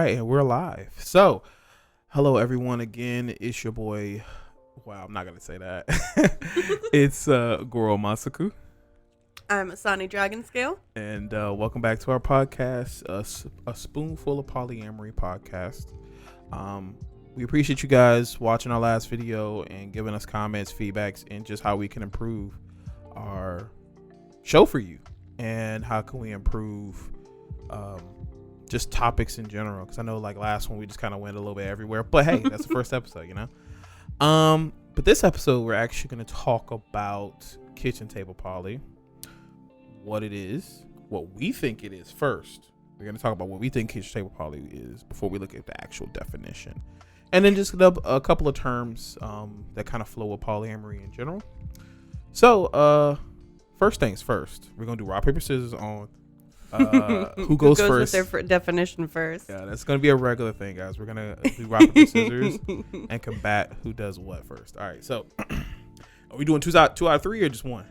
right, and we're live. So, hello everyone again. It's your boy. Wow, I'm not gonna say that. It's Goro Masaku, I'm AsaniDragonscale. and welcome back to our podcast, a Spoonful of Polyamory podcast. We appreciate you guys watching our last video and giving us comments, feedbacks, and just how we can improve our show for you, and how can we improve just topics in general, because I know like last one we just kind of went a little bit everywhere, but hey, that's the first episode, you know. But this episode we're actually going to talk about kitchen table poly, what it is, what we think it is first. We're going to talk about what we think kitchen table poly is before we look at the actual definition, and then just a couple of terms that kind of flow with polyamory in general. So first things first, we're going to do rock paper scissors on who goes first with their definition first. Yeah, that's gonna be a regular thing, guys. We're gonna do rock paper scissors and combat who does what first. All right, so are we doing two out of three or just one?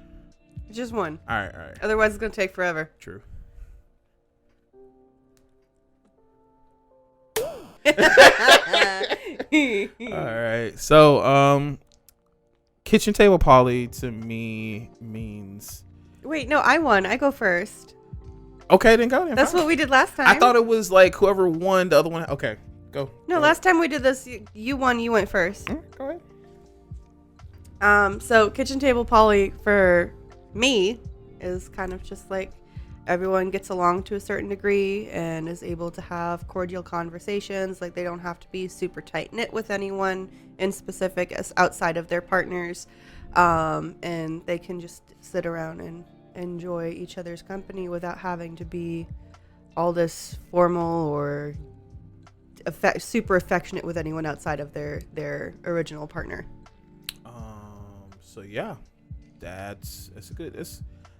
Just one. All right. Otherwise it's gonna take forever. True. All right, so kitchen table poly to me means. Wait, no, I won. I go first. Okay, then go. Then that's fine. what we did last time. I thought it was like whoever won, the other one. Okay, go. No, go last time we did this, you won. You went first. Go ahead. So kitchen table poly for me is kind of just like everyone gets along to a certain degree and is able to have cordial conversations. Like they don't have to be super tight knit with anyone in specific as outside of their partners, and they can just sit around and enjoy each other's company without having to be all this formal or super affectionate with anyone outside of their original partner. So yeah, that's a good.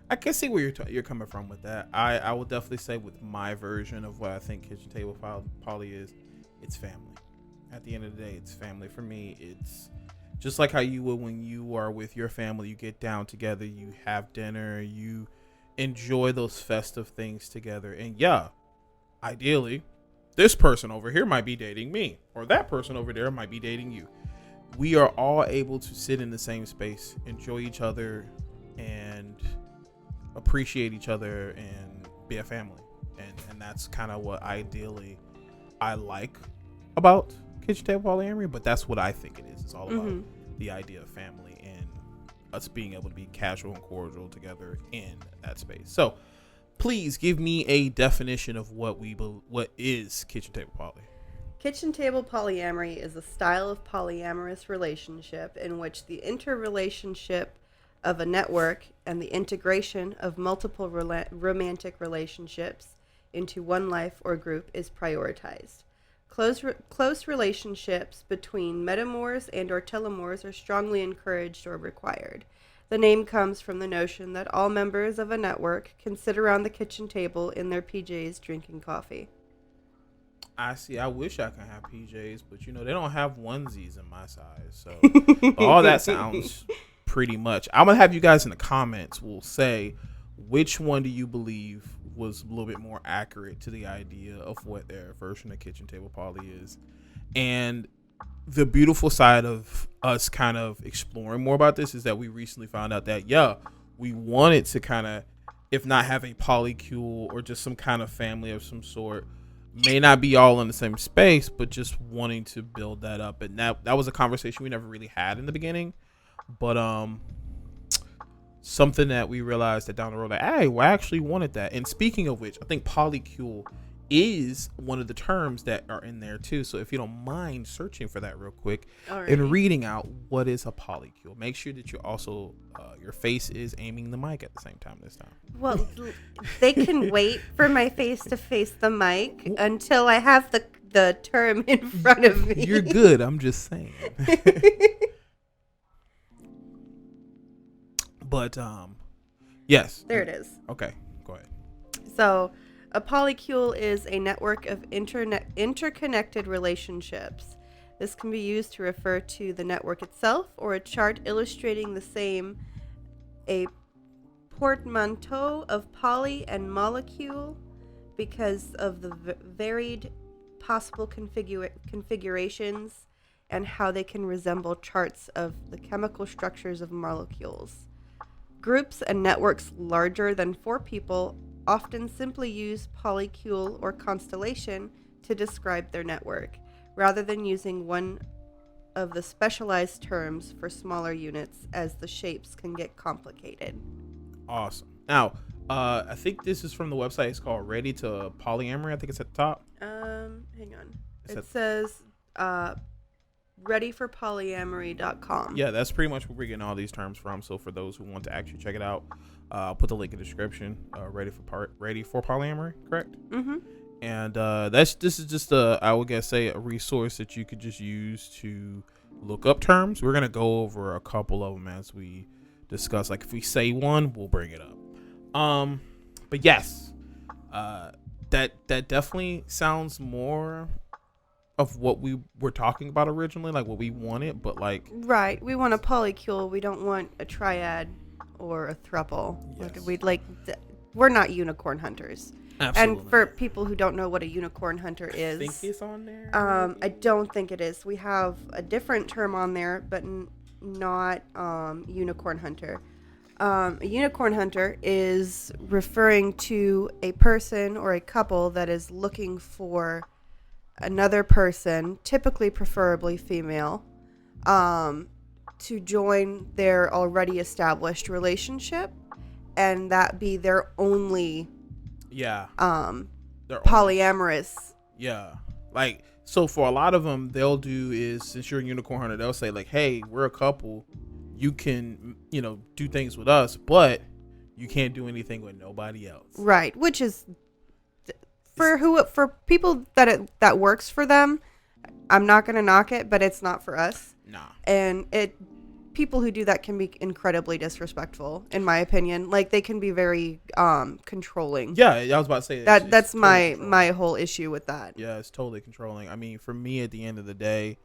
I can see where you're coming from with that. I would definitely say with my version of what I think kitchen table poly is, it's family. At the end of the day, it's family for me. It's just like how you would when you are with your family. You get down together, you have dinner, you enjoy those festive things together. And yeah, ideally, this person over here might be dating me, or that person over there might be dating you. We are all able to sit in the same space, enjoy each other, and appreciate each other, and be a family. And that's kind of what ideally I like about kitchen table polyamory, but that's what I think it is. It's all about the idea of family and us being able to be casual and cordial together in that space. So please give me a definition of what is kitchen table poly. Kitchen table polyamory is a style of polyamorous relationship in which the interrelationship of a network and the integration of multiple romantic relationships into one life or group is prioritized. Close relationships between metamors and or telomors are strongly encouraged or required. The name comes from the notion that all members of a network can sit around the kitchen table in their PJs drinking coffee. I see. I wish I could have PJs, but they don't have onesies in my size. So all that sounds pretty much. I'm going to have you guys in the comments will say which one do you believe was a little bit more accurate to the idea of what their version of kitchen table poly is. And the beautiful side of us kind of exploring more about this is that we recently found out that, we wanted to kind of, if not have a polycule or just some kind of family of some sort, may not be all in the same space, but just wanting to build that up. And that was a conversation we never really had in the beginning. But something that we realized that down the road, that hey, I actually wanted that. And speaking of which, I think polycule is one of the terms that are in there too. So if you don't mind searching for that real quick and reading out what is a polycule, make sure that you also your face is aiming the mic at the same time this time. Well, they can wait for my face to face the mic until I have the term in front of me. You're good. I'm just saying. But yes. There it is. Okay, go ahead. So a polycule is a network of interconnected relationships. This can be used to refer to the network itself or a chart illustrating the same. A portmanteau of poly and molecule because of the varied possible configurations, and how they can resemble charts of the chemical structures of molecules. Groups and networks larger than 4 people often simply use polycule or constellation to describe their network, rather than using one of the specialized terms for smaller units, as the shapes can get complicated. Awesome. Now, I think this is from the website. It's called Ready to Polyamory. I think it's at the top. Hang on. It says readyforpolyamory.com. Yeah, that's pretty much where we're getting all these terms from. So for those who want to actually check it out, I'll put the link in the description. Ready for Polyamory, correct? Mm-hmm. And this is just I would guess a resource that you could just use to look up terms. We're gonna go over a couple of them as we discuss. Like if we say one, we'll bring it up. But yes, that definitely sounds more of what we were talking about originally, like what we wanted. But like, right, we want a polycule. We don't want a triad or a throuple. Yes. We're not unicorn hunters. Absolutely. And for people who don't know what a unicorn hunter is, I think it's on there. I don't think it is. We have a different term on there, but not unicorn hunter. A unicorn hunter is referring to a person or a couple that is looking for another person, typically preferably female, to join their already established relationship, and that be their only polyamorous. Yeah. Like, so for a lot of them, they'll do is, since you're a unicorn hunter, they'll say like, hey, we're a couple. You can, do things with us, but you can't do anything with nobody else. Right. Which is for people that works for them. I'm not going to knock it, but it's not for us. Nah. And people who do that can be incredibly disrespectful, in my opinion. Like, they can be very controlling. Yeah, I was about to say that's totally my whole issue with that. Yeah, it's totally controlling. I mean, for me, at the end of the day,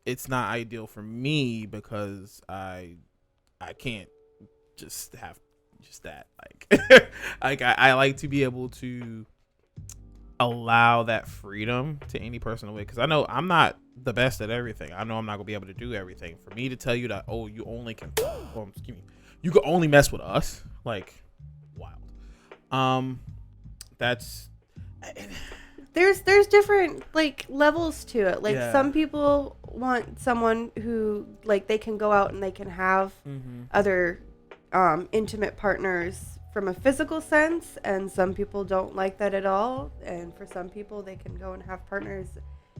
it's not ideal for me because I can't just have just that. Like, I like to be able to allow that freedom to any person away, because I know I'm not the best at everything. I know I'm not gonna be able to do everything. For me to tell you that, oh, you can only mess with us, like, wild. That's there's different like levels to it. Like, Yeah. some people want someone who, like, they can go out and they can have other intimate partners from a physical sense, and some people don't like that at all. And for some people, they can go and have partners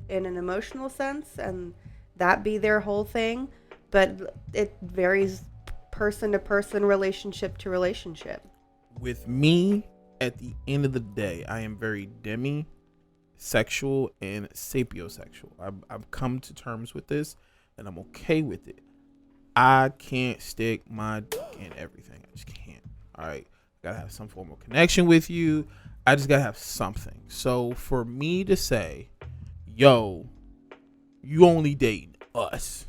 in an emotional sense, and that be their whole thing. But it varies person to person, relationship to relationship. with me. At the end of the day, I am very demisexual and sapiosexual. I've come to terms with this, and I'm okay with it. I can't stick my dick in everything. I just can't. All right, gotta have some form of connection with you. I just gotta have something. So for me to say, yo, you only date us,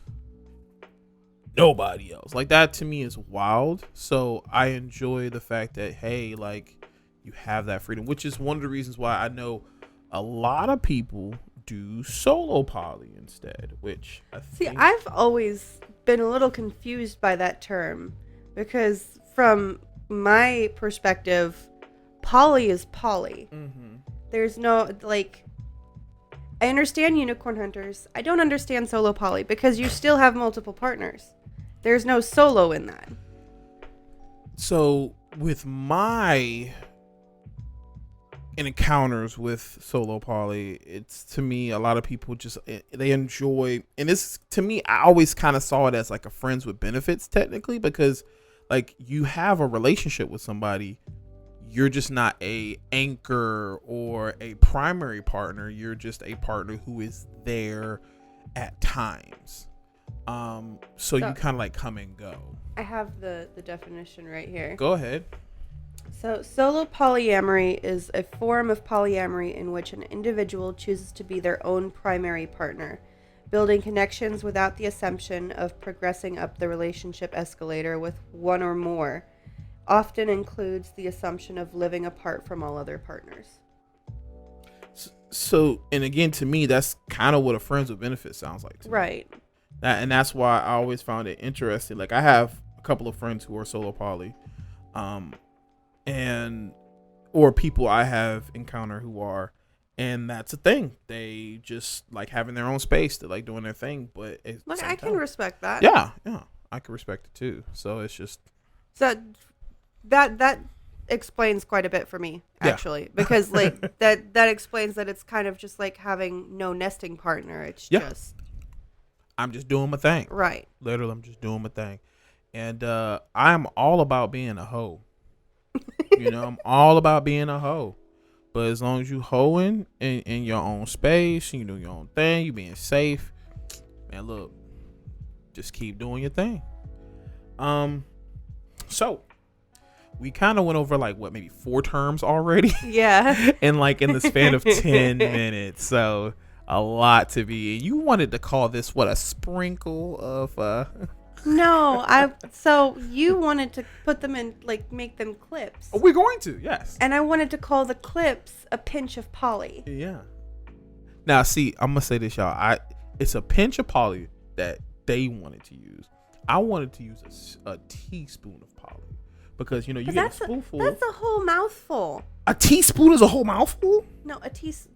nobody else, like, that to me is wild. So I enjoy the fact that, hey, like, you have that freedom, which is one of the reasons why I know a lot of people do solo poly instead, which I think... See, I've always been a little confused by that term, because from my perspective, poly is poly. There's no, like, I understand unicorn hunters. I don't understand solo poly, because you still have multiple partners. There's no solo in that. So with my encounters with solo poly, it's, to me, a lot of people just, they enjoy, and this, to me, I always kind of saw it as like a friends with benefits, technically, because, like, you have a relationship with somebody, you're just not a anchor or a primary partner, you're just a partner who is there at times. So you kind of like come and go. I have the definition right here. Go ahead. So, solo polyamory is a form of polyamory in which an individual chooses to be their own primary partner, building connections without the assumption of progressing up the relationship escalator with one or more. Often includes the assumption of living apart from all other partners. So, and again, to me, that's kind of what a friends with benefits sounds like to me. Right. And that's why I always found it interesting. Like, I have a couple of friends who are solo poly, and or people I have encountered who are, and that's a thing. They just like having their own space. They like doing their thing, but Look, I can respect that. Yeah, I can respect it too. So it's just that explains quite a bit for me, actually, because like that explains that it's kind of just like having no nesting partner. It's just I'm just doing my thing. Right. Literally, I'm just doing my thing, and I'm all about being a hoe. I'm all about being a hoe. But as long as you hoeing in your own space, you do your own thing, you being safe, man, look, just keep doing your thing. So we kind of went over like maybe 4 terms already. Yeah. And like in the span of 10 minutes. So a lot to be. You wanted to call this a sprinkle of No, so you wanted to put them in, like, make them clips. Oh, we're going to, yes. And I wanted to call the clips a pinch of poly. Yeah. Now, see, I'm gonna say this, y'all. It's a pinch of poly that they wanted to use. I wanted to use a teaspoon of poly because you get a spoonful. That's a whole mouthful. A teaspoon is a whole mouthful? No,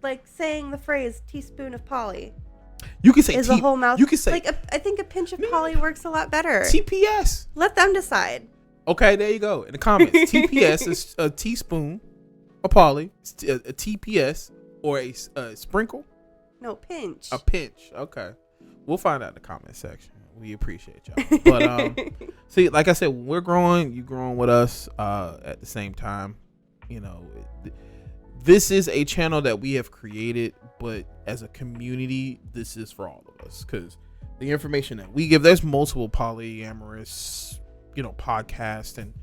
like saying the phrase teaspoon of poly. You can say is a whole mouth. You can say like I think a pinch of poly works a lot better. TPS. Let them decide. Okay, there you go. In the comments, TPS is a teaspoon of poly, a TPS or a sprinkle. No, pinch. A pinch. Okay, we'll find out in the comment section. We appreciate y'all. But see, like I said, when we're growing, you growing with us at the same time. This is a channel that we have created, but as a community, this is for all of us because the information that we give, there's multiple polyamorous, podcasts, and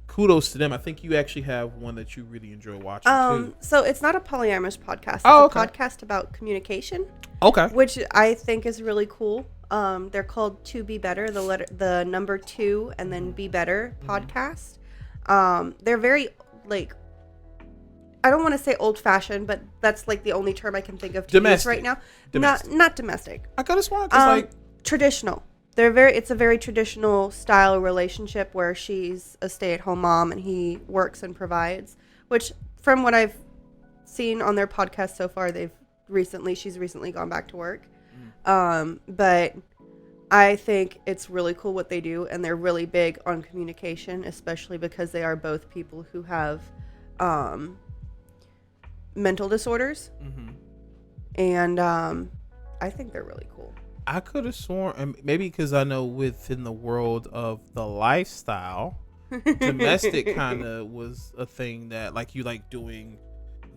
kudos to them. I think you actually have one that you really enjoy watching too. So it's not a polyamorous podcast. It's a podcast about communication. Okay. Which I think is really cool. They're called To Be Better, the number 2 and then Be Better podcast. They're very like, I don't want to say old fashioned, but that's like the only term I can think of to use right now. Domestic. Not domestic. I could have sworn it's like traditional. It's a very traditional style relationship where she's a stay-at-home mom and he works and provides, which from what I've seen on their podcast so far, she's recently gone back to work. But I think it's really cool what they do, and they're really big on communication, especially because they are both people who have mental disorders. And I think they're really cool. I could have sworn, and maybe because I know within the world of the lifestyle, domestic kind of was a thing that like you like doing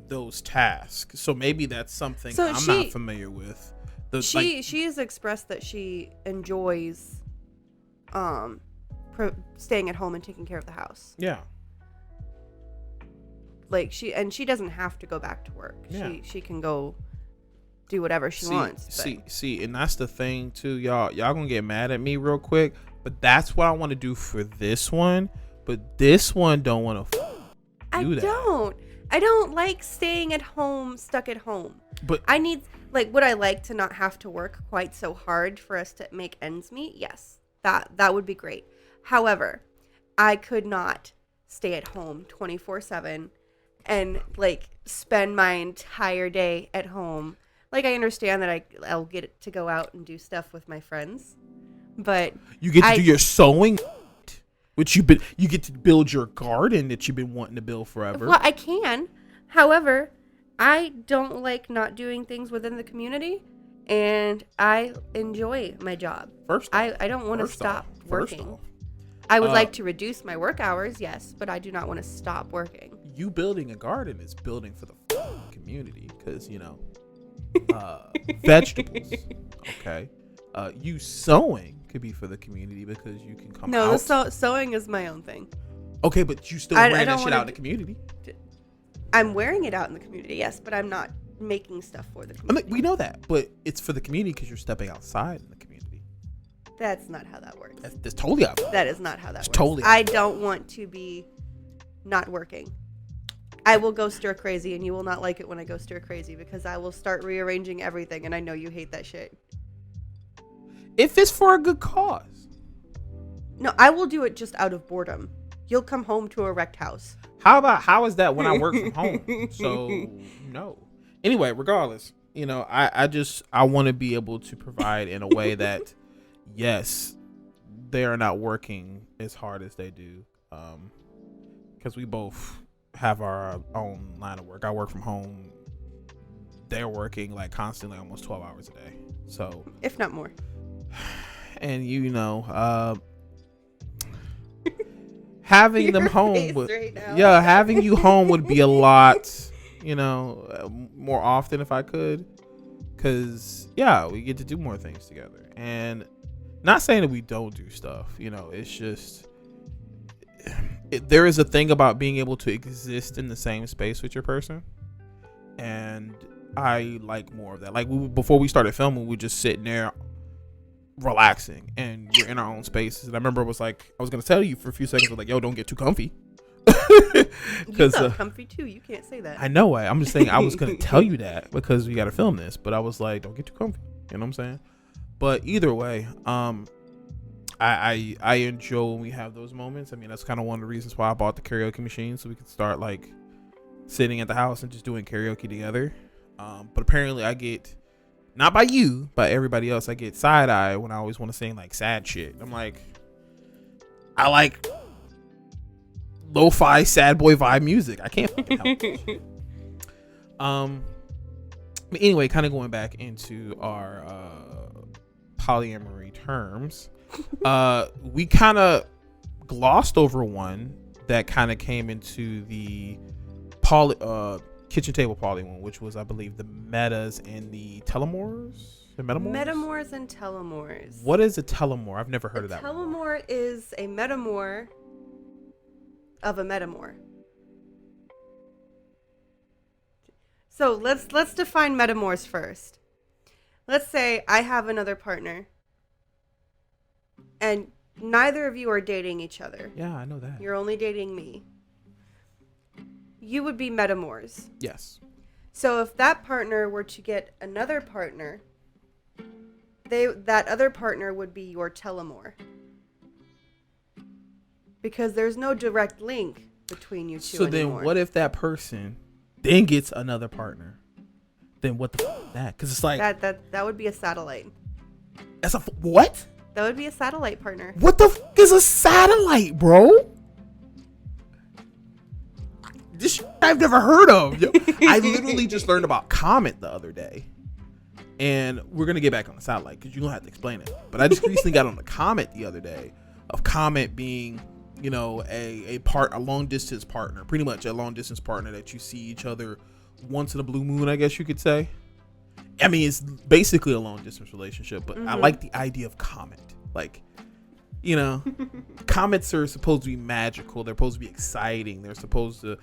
those tasks. So maybe that's something I'm not familiar with. She has expressed that she enjoys staying at home and taking care of the house. Yeah. Like she doesn't have to go back to work. Yeah. She can go do whatever she wants. See, and that's the thing too, y'all gonna get mad at me real quick, but that's what I want to do for this one. But this one don't want to do that. I don't like staying at home, stuck at home. But I need, like, would I like to not have to work quite so hard for us to make ends meet? Yes, that would be great. However, I could not stay at home 24/7 and like spend my entire day at home. Like, I understand that I'll get to go out and do stuff with my friends, but you get to do your sewing, which you get to build your garden that you've been wanting to build forever. Well, I can. However, I don't like not doing things within the community, and I enjoy my job. I don't want to stop working. I would like to reduce my work hours, yes, but I do not want to stop working. You building a garden is building for the community because, vegetables, okay? You sewing could be for the community because you can come out. No, sewing is my own thing. Okay, but you still wearing that shit out in the community. I'm wearing it out in the community, yes, but I'm not making stuff for the community. I mean, we know that, but it's for the community because you're stepping outside in the community. That's not how that works. That's totally out. That is not how that works. Totally. I don't want to be not working. I will go stir crazy, and you will not like it when I go stir crazy because I will start rearranging everything, and I know you hate that shit. If it's for a good cause. No, I will do it just out of boredom. You'll come home to a wrecked house. How is that when I work from home? So no. Anyway, regardless, I want to be able to provide in a way that, yes, they are not working as hard as they do, because we both have our own line of work. I work from home. They're working like constantly, almost 12 hours a day. So if not more. And having them home having you home would be a lot, more often if I could, because we get to do more things together. And not saying that we don't do stuff, it's just there is a thing about being able to exist in the same space with your person, and I like more of that. Like before we started filming, we just sitting there relaxing, and we're in our own spaces. And I remember I was gonna tell you for a few seconds, I was like, yo, don't get too comfy. Because comfy too, you can't say that. I know. I'm just saying I was gonna tell you that because we got to film this, but I was like, don't get too comfy. You know what I'm saying? But either way, I enjoy when we have those moments. I mean, that's kind of one of the reasons why I bought the karaoke machine, so we could start like sitting at the house and just doing karaoke together. But apparently I get, not by you, by everybody else, I get side eye when I always want to sing like sad shit. I'm like, I like lo-fi sad boy vibe music. I can't fucking help it. But anyway, kind of going back into our polyamory terms, we kind of glossed over one that kind of came into the kitchen table poly one, which was, I believe, the metas and the telomores. The metamors? Metamors and telomores. What is a telomore? I've never heard of that. Telomore is a metamor of a metamor. So let's define metamors first. Let's say I have another partner, and neither of you are dating each other. Yeah, I know that. You're only dating me. You would be metamors. Yes. So if that partner were to get another partner, that other partner would be your telomore. Because there's no direct link between you two anymore. So then what if that person then gets another partner? Then what the f*** is that? Because it's like... That would be a satellite. That's what? That would be a satellite partner. What the f*** is a satellite, bro? This shit I've never heard of. Yo, I literally just learned about Comet the other day. And we're going to get back on the satellite because you're going to have to explain it. But I just recently got on the Comet the other day, of Comet being, a long distance partner, pretty much a long distance partner that you see each other once in a blue moon, I guess you could say. I mean, it's basically a long distance relationship, but I like the idea of Comet. Like, comets are supposed to be magical. They're supposed to be exciting. They're supposed to,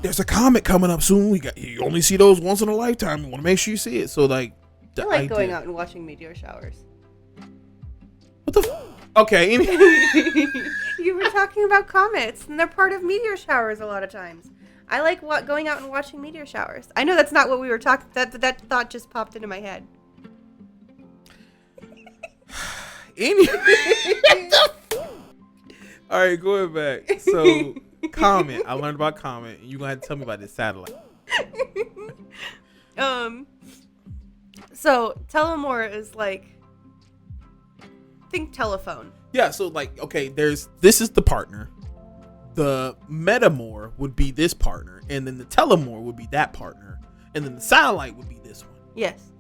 there's a comet coming up soon. You only see those once in a lifetime. You want to make sure you see it. So like, I like going out and watching meteor showers. What the okay. You were talking about comets, and they're part of meteor showers a lot of times. I like going out and watching meteor showers. I know that's not what we were talking. That thought just popped into my head. All right, going back. So, Comet. I learned about Comet. And you're gonna have to tell me about this satellite. So telomere is like, think telephone. Yeah. So like, okay, this is the partner. The metamor would be this partner, and then the telomere would be that partner, and then the satellite would be this one. Yes.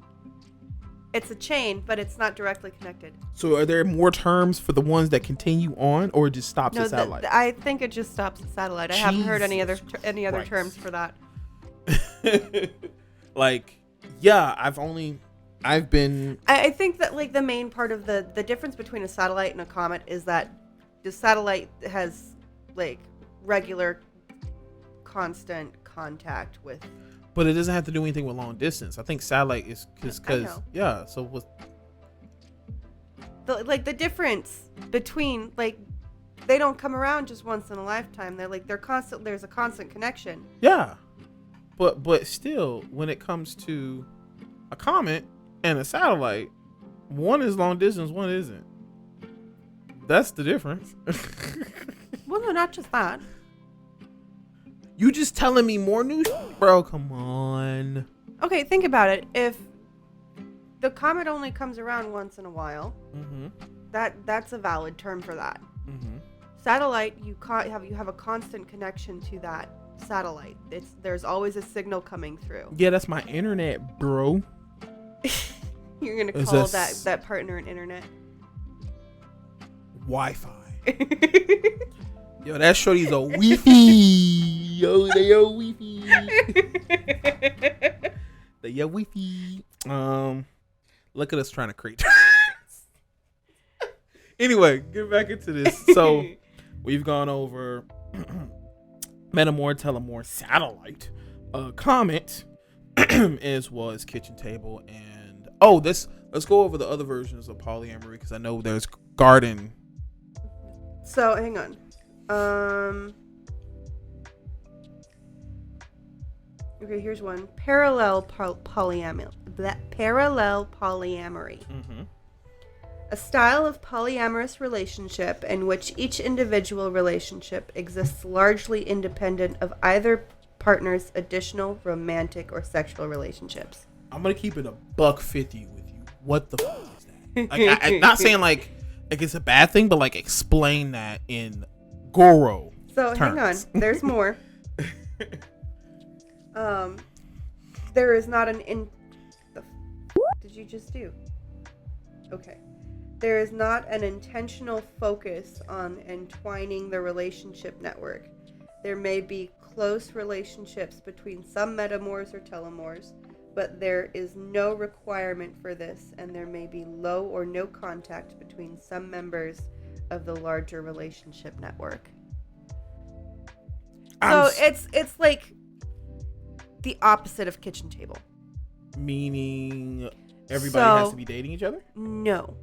It's a chain, but it's not directly connected. So are there more terms for the ones that continue on, or it just stops at satellite? I think it just stops at satellite. I haven't heard any other terms for that. Like, yeah, I've been... I think that like the main part of the difference between a satellite and a comet is that the satellite has like regular constant contact with... But it doesn't have to do anything with long distance. I think satellite is because yeah. So what? The difference between like they don't come around just once in a lifetime. They're constant. There's a constant connection. Yeah, but still, when it comes to a comet and a satellite, one is long distance, one isn't. That's the difference. Well, no, not just that. You just telling me more news, bro? Come on. Okay, think about it. If the comet only comes around once in a while, that's a valid term for that. Satellite, you have a constant connection to that satellite. There's always a signal coming through. Yeah, that's my internet, bro. You're gonna call that partner an internet? Wi-Fi. Yo, that shorty's a Wi-Fi. Yo, they are Wi-Fi. They are Wi-Fi. Look at us trying to create. Anyway, get back into this. So we've gone over Metamor, Telemor, Satellite, Comet, as well as Kitchen Table, and let's go over the other versions of polyamory because I know there's Garden. So hang on. Okay, here's one. Parallel polyamory. A style of polyamorous relationship in which each individual relationship exists largely independent of either partner's additional romantic or sexual relationships. I'm gonna keep it $150 with you. What the fuck is that? Like, I'm not saying like it's a bad thing, but like explain that in Goro. So terms. hang on, there's more. There is not did you just do? Okay. There is not an intentional focus on entwining the relationship network. There may be close relationships between some metamors or telemors, but there is no requirement for this, and there may be low or no contact between some members of the larger relationship network. So it's like the opposite of kitchen table. Meaning everybody has to be dating each other? No.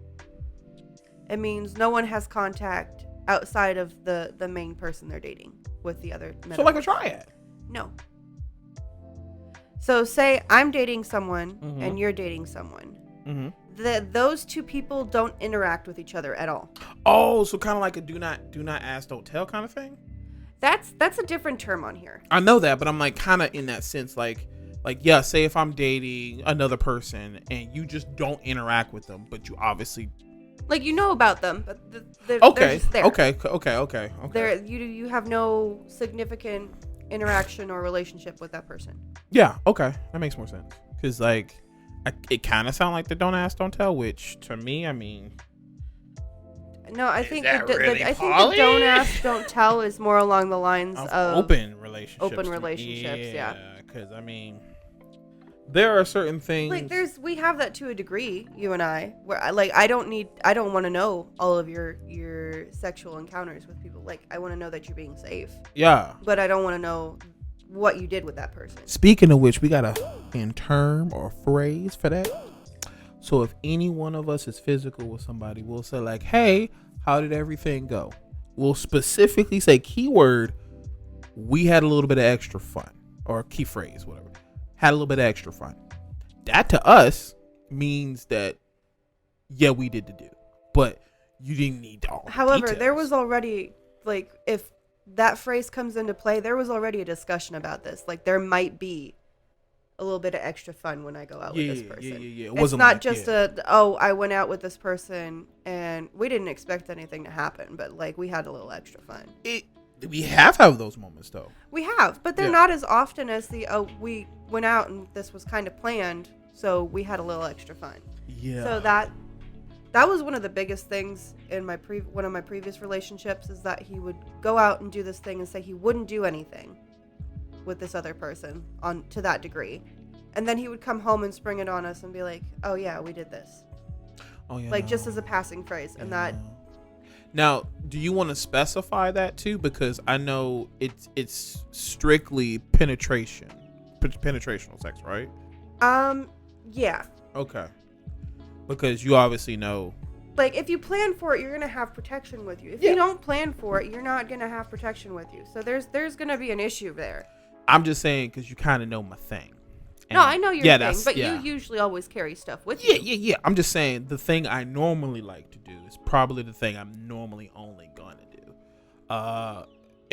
It means no one has contact outside of the main person they're dating with the other metamorph. So like a triad? No. So say I'm dating someone and you're dating someone. Those two people don't interact with each other at all. Oh, so kind of like a do not ask, don't tell kind of thing? That's a different term on here. I know that, but I'm like kind of in that sense, like yeah, say if I'm dating another person and you just don't interact with them, but you obviously like you know about them, but they're just there. Okay. You have no significant interaction or relationship with that person. Yeah, okay, that makes more sense. Because like, it kind of sounds like the don't ask, don't tell, which to me, I mean, no, I think I think the don't ask, don't tell is more along the lines of open relationships. Open relationships, yeah. Because I mean, there are certain things like we have that to a degree, you and I, where I don't want to know all of your sexual encounters with people. Like I want to know that you're being safe. Yeah. But I don't want to know what you did with that person. Speaking of which, we got a term or phrase for that. So if any one of us is physical with somebody, we'll say like, hey, how did everything go? We'll specifically say keyword, we had a little bit of extra fun, or key phrase, whatever. Had a little bit of extra fun. That to us means that, yeah, we did the do, but you didn't need all the However, details. there was already, like, if that phrase comes into play, there was already a discussion about this. Like, there might be a little bit of extra fun when I go out with this person. Yeah. It's not just I went out with this person and we didn't expect anything to happen, but, like, we had a little extra fun. We have those moments, though. We have, but they're not as often as we went out and this was kind of planned, so we had a little extra fun. Yeah. So that was one of the biggest things in one of my previous relationships, is that he would go out and do this thing and say he wouldn't do anything with this other person to that degree, and then he would come home and spring it on us and be like, "Oh yeah, we did this." Oh yeah. Like just as a passing phrase, and that. Now, do you want to specify that too? Because I know it's strictly penetrational sex, right? Yeah. Okay. Because you obviously know like, if you plan for it, you're gonna have protection with you. If you don't plan for it, you're not gonna have protection with you. So there's gonna be an issue there. I'm just saying because you kind of know my thing. And no, I know your thing, but you usually always carry stuff with you. Yeah. I'm just saying the thing I normally like to do is probably the thing I'm normally only going to do.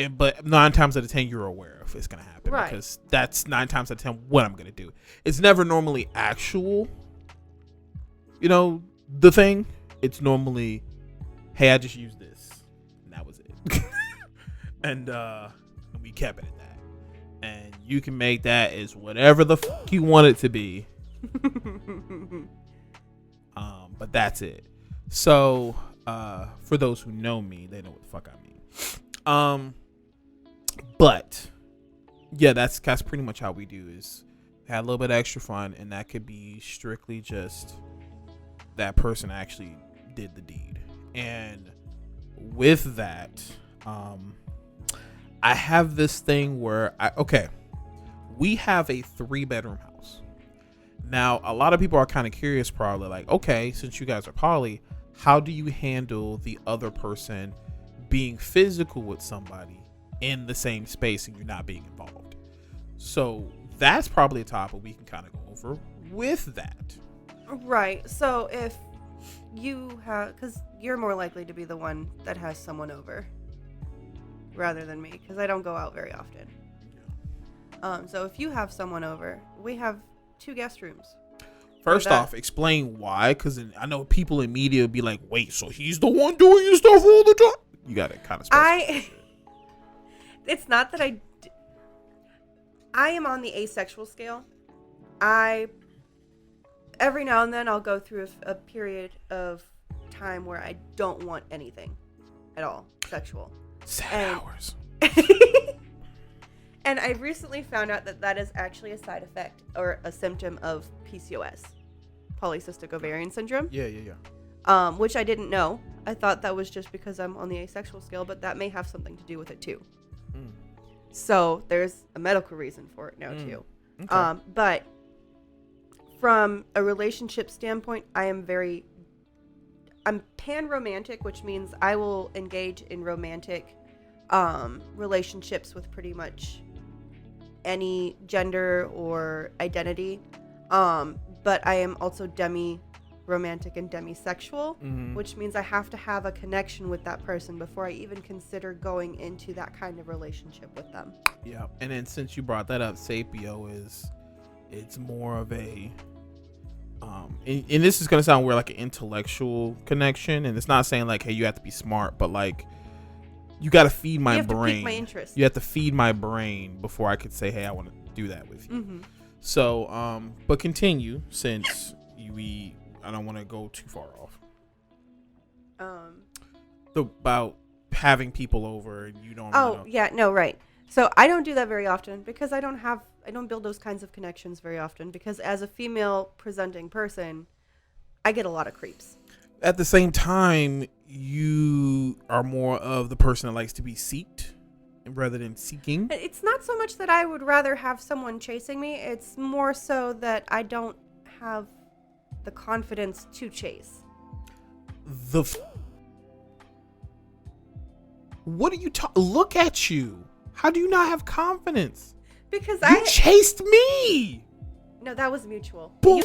But 9 times out of 10, you're aware of it's going to happen. Right. Because that's 9 times out of 10 what I'm going to do. It's never normally actual, the thing. It's normally, hey, I just used this. And that was it. and we kept it at that. And you can make that as whatever the fuck you want it to be. But that's it. So, for those who know me, they know what the fuck I mean. But yeah, that's pretty much how we do is have a little bit of extra fun, and that could be strictly just that person actually did the deed. And with that, I have this thing where we have a 3-bedroom house. Now, a lot of people are kind of curious, probably like, okay, since you guys are poly, how do you handle the other person being physical with somebody in the same space and you're not being involved? So that's probably a topic we can kind of go over with that. Right. So if you have, because you're more likely to be the one that has someone over rather than me, because I don't go out very often. So if you have someone over, we have 2 guest rooms. First off, explain why, because I know people in media would be like, wait, so he's the one doing your stuff all the time? You got to kind of specify. It's not that I am on the asexual scale. Every now and then I'll go through a period of time where I don't want anything at all sexual. Sad hours. And I recently found out that is actually a side effect or a symptom of PCOS, polycystic ovarian syndrome. Yeah. Which I didn't know. I thought that was just because I'm on the asexual scale, but that may have something to do with it too. So there's a medical reason for it now too. Okay. But from a relationship standpoint, I'm pan-romantic, which means I will engage in romantic relationships with pretty much any gender or identity. But I am also demi-romantic and demisexual, which means I have to have a connection with that person before I even consider going into that kind of relationship with them. Yeah. And then since you brought that up, sapio it's more of a and this is going to sound weird, like an intellectual connection, and it's not saying like, hey, you have to be smart, but like you got to feed my brain. To pique my interest. You have to feed my brain before I could say, hey, I want to do that with you. So but continue, since I don't want to go too far off. About having people over and you don't. Right. So I don't do that very often because I don't build those kinds of connections very often, because as a female presenting person, I get a lot of creeps. At the same time, you are more of the person that likes to be seeked rather than seeking. It's not so much that I would rather have someone chasing me. It's more so that I don't have the confidence to chase. What are you look at you. How do you not have confidence? Because you chased me. No, that was mutual. You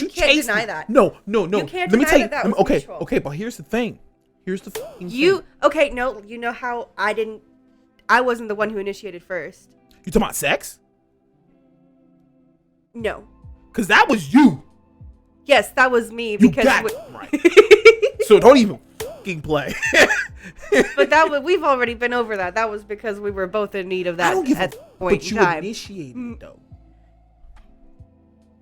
can't deny that. No. You can't deny that was mutual. Okay, but here's the thing. Here's the thing. Okay, no, you know how I wasn't the one who initiated first. You talking about sex? No. Because that was you. Yes, that was me. You got it right. So don't even fucking play. But we've already been over that. That was because we were both in need of that at the point in time. But you initiated though.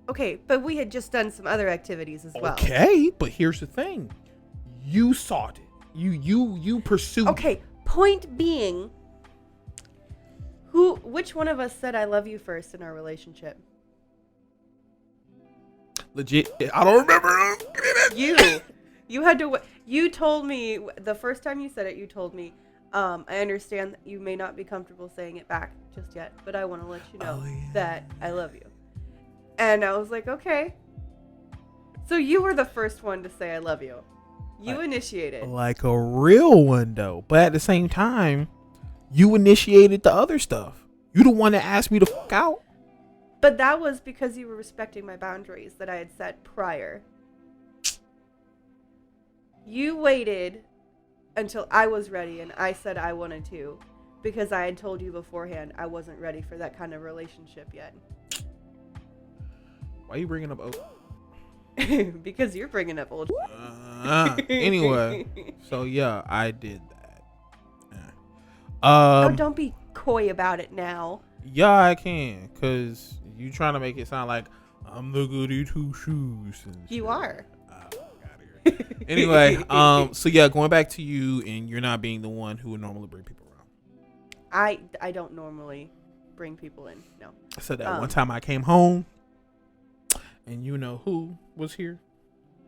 Okay, but we had just done some other activities as well. Okay, but here's the thing. You sought it. You pursued. Okay, point being, which one of us said I love you first in our relationship? Legit, I don't remember. You had to. You told me the first time you said it. You told me, I understand that you may not be comfortable saying it back just yet, but I want to let you know that I love you. And I was like, okay. So you were the first one to say I love you. You initiated. Like a real one, though. But at the same time, you initiated the other stuff. You the one that asked me to fuck out. But that was because you were respecting my boundaries that I had set prior. You waited until I was ready and I said I wanted to, because I had told you beforehand I wasn't ready for that kind of relationship yet. Why are you bringing up Because you're bringing up old. Anyway, so yeah, I did that. Oh, don't be coy about it now. Yeah, I can, cause you trying to make it sound like I'm the goody two shoes. You are. Anyway, so yeah, going back to you, and you're not being the one who would normally bring people around. I don't normally bring people in. No. I said that one time I came home, and you know who was here.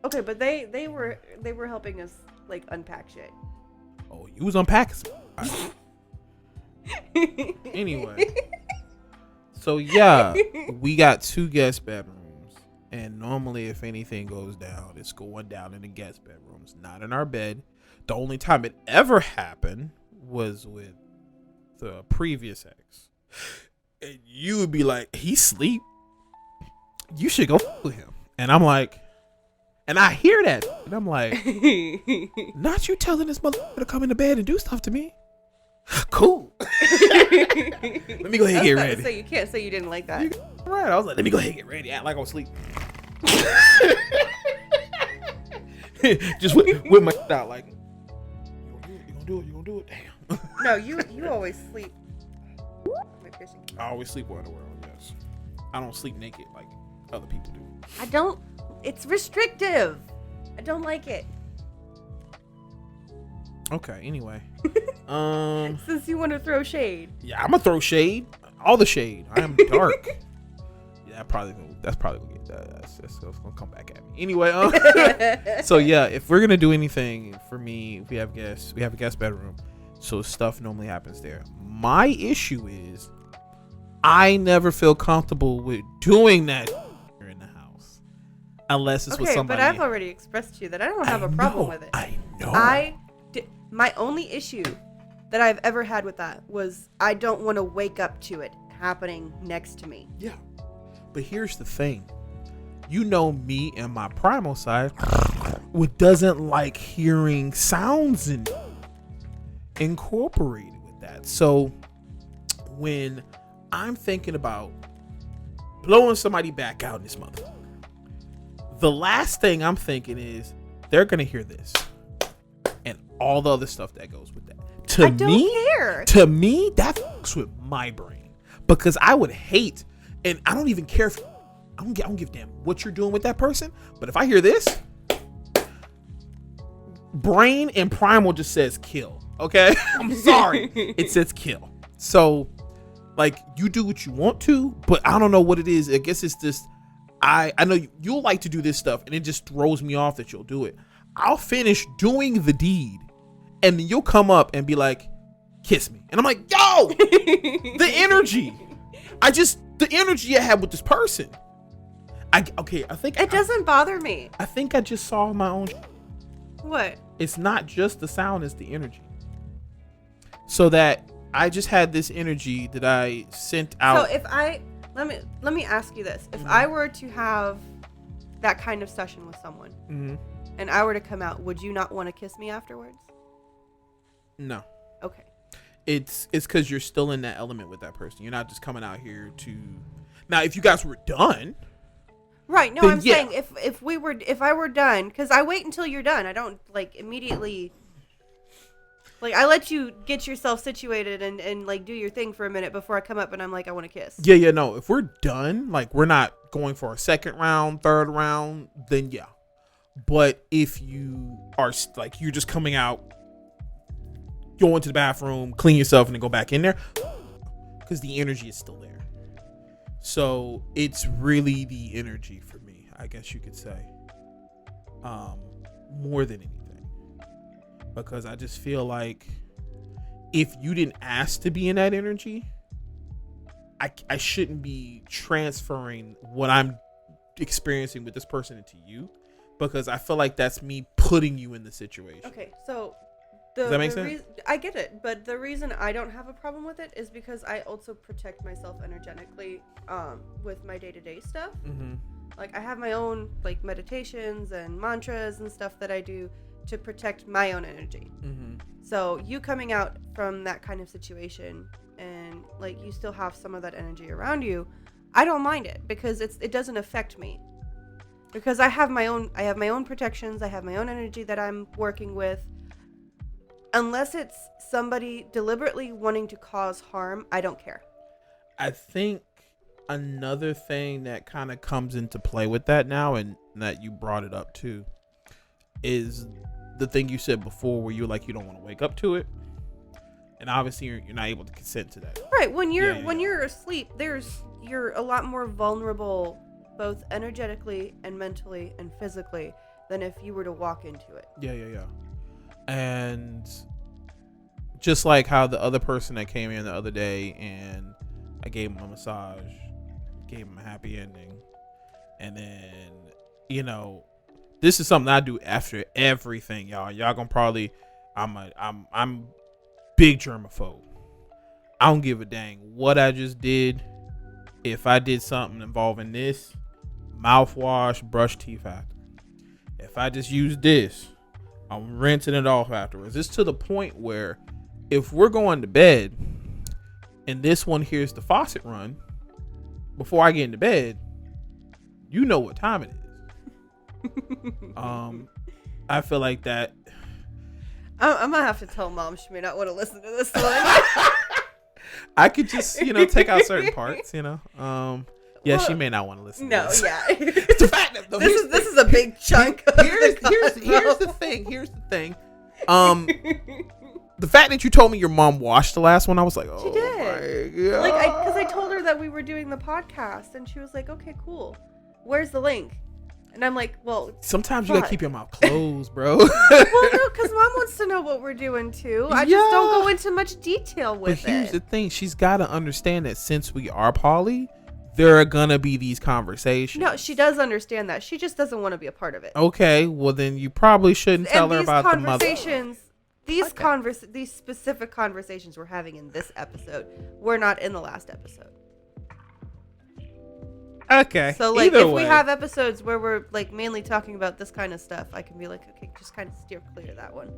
Okay, but they were helping us like unpack shit. Oh, you was unpacking some. Anyway, so yeah, we got 2 guest bedrooms, and normally if anything goes down, it's going down in the guest bedrooms, not in our bed. The only time it ever happened was with the previous ex, and you would be like, he sleep, you should go with him, and I'm like, and I hear that, and I'm like, not you telling this motherfucker to come into bed and do stuff to me. Cool. Let me go ahead and get ready. So you can't say you didn't like that. Right. I was like, let me go ahead and get ready. Act like I'm asleep. Just with my out like, you gonna do it? You gonna do it? Damn. No, you always sleep. I always sleep with underwear on, yes. I don't sleep naked like other people do. I don't. It's restrictive. I don't like it. Okay, anyway. Since you want to throw shade. Yeah, I'm gonna throw shade. All the shade. I am dark. Yeah, that's probably gonna get that's gonna come back at me. Anyway, so yeah, if we're gonna do anything, for me, we have a guest bedroom, so stuff normally happens there. My issue is I never feel comfortable with doing that in the house unless it's with somebody. But I've already expressed to you that I don't have a problem with it. I know. My only issue that I've ever had with that was I don't want to wake up to it happening next to me. Yeah. But here's the thing. You know me and my primal side doesn't like hearing sounds incorporated with that. So when I'm thinking about blowing somebody back out in this motherfucker, the last thing I'm thinking is they're going to hear this. And all the other stuff that goes with that. I don't care. To me, that fucks with my brain, because I would hate, and I don't even care if I don't give a damn what you're doing with that person. But if I hear this, brain and primal just says kill. Okay, I'm sorry, it says kill. So, like, you do what you want to, but I don't know what it is. I guess it's just I know you'll like to do this stuff, and it just throws me off that you'll do it. I'll finish doing the deed, and then you'll come up and be like, kiss me. And I'm like, yo, the energy I had with this person. I think it doesn't bother me. I think I just saw my own. What? It's not just the sound, it's the energy. So that I just had this energy that I sent out. So if let me ask you this. If I were to have that kind of session with someone, and I were to come out, would you not want to kiss me afterwards? No. Okay. It's because you're still in that element with that person. You're not just coming out here to. Now, if you guys were done. Right. No, I'm saying if I were done, because I wait until you're done. I don't like immediately. Like, I let you get yourself situated and like do your thing for a minute before I come up and I'm like, I want to kiss. Yeah. No. If we're done, like, we're not going for a second round, third round, then yeah. But if you are like, you're just coming out, go into the bathroom, clean yourself, and then go back in there, because the energy is still there. So it's really the energy for me, I guess you could say, more than anything, because I just feel like if you didn't ask to be in that energy, I shouldn't be transferring what I'm experiencing with this person into you, because I feel like that's me putting you in the situation. Okay, so Does that make sense? I get it, but the reason I don't have a problem with it is because I also protect myself energetically with my day-to-day stuff. Mm-hmm. Like, I have my own, like, meditations and mantras and stuff that I do to protect my own energy. Mm-hmm. So you coming out from that kind of situation and, like, you still have some of that energy around you, I don't mind it because it doesn't affect me. Because I have my own protections, I have my own energy that I'm working with. Unless it's somebody deliberately wanting to cause harm, I don't care. I think another thing that kind of comes into play with that now, and that you brought it up too, is the thing you said before where you're like, you don't want to wake up to it. And obviously you're not able to consent to that. Right. When you're asleep, you're a lot more vulnerable, both energetically and mentally and physically, than if you were to walk into it. Yeah. And just like how the other person that came in the other day and I gave him a massage, gave him a happy ending, and then, you know, this is something I do after everything, y'all. Y'all gonna probably, I'm big germaphobe. I don't give a dang what I just did. If I did something involving this, mouthwash, brush teeth after. If I just use this, I'm rinsing it off afterwards. It's to the point where if we're going to bed and this one hears the faucet run before I get into bed, you know what time it is. I feel like that. I'm gonna have to tell Mom she may not want to listen to this one. I could just, take out certain parts, Yeah, well, she may not want to listen to this. Yeah. It's the fact that this is a big chunk. Here's the thing. The fact that you told me your mom watched the last one, I was like, oh, she did. My God. Like, because I told her that we were doing the podcast, and she was like, okay, cool. Where's the link? And I'm like, well, sometimes you gotta keep your mouth closed, bro. Well, no, because Mom wants to know what we're doing too. I just don't go into much detail with it. But here's the thing: she's got to understand that since we are poly, there are gonna be these conversations. No, she does understand that. She just doesn't want to be a part of it. Okay, well then you probably shouldn't tell her about the mother. These specific conversations we're having in this episode were not in the last episode. Okay. So, like, if we have episodes where we're, like, mainly talking about this kind of stuff, I can be like, okay, just kind of steer clear of that one.